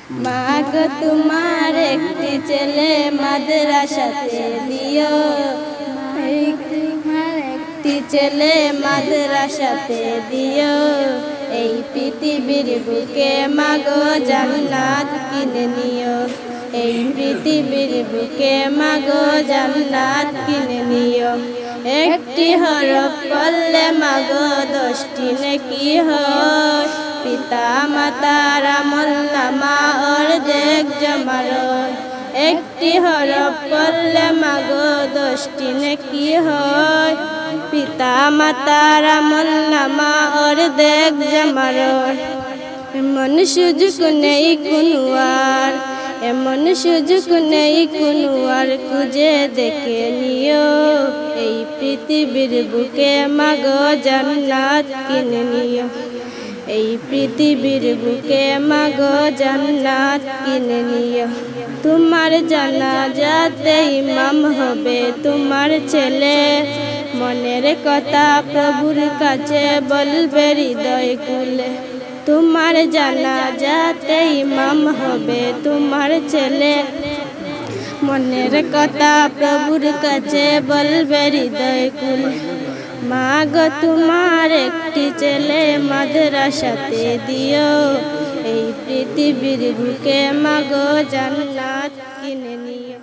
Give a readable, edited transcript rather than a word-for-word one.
মা গো তোমার একটি ছেলে মাদ্রাসাতে দিও, তোমার একটি ছেলে মাদ্রাসাতে দিও। এই পৃথিবীর বুকে মা গো জান্নাত কিনে নিও, এই পৃথিবীর বুকে মা গো জান্নাত কিনে নিও। একটি হরফ পড়লে মা গো 10টি নেকি হয়, পিতা মাতার আমলনামা অর্ধেক জমা রয়। একটি হরফ পড়লে মা গো 10টি নেকি হয়, পিতা মাতার আমলনামা অর্ধেক জমা রয়। এমন সুযোগ নেই কোনো আর, এমন সুযোগ নেই কোনো আর, খুঁজে দেখে নিও। এই পৃথিবীর বুকে মা গো জান্নাত কিনে নিও, এই পৃথিবীর বুকে মা গো জান্নাত কিনে নিও। তোমার জানাজাতে ইমাম হবে তোমার ছেলে, মনের কথা প্রভুর কাছে বলবে হৃদয় খুলে। তোমার জানাজাতে ইমাম হবে তোমার ছেলে, মনের কথা প্রভুর কাছে বলবে হৃদয় খুলে। মা গো তোমার একটি ছেলে মাদ্রাসাতে দিও, এই পৃথিবীর বুকে মা গো জান্নাত কিনে নিও।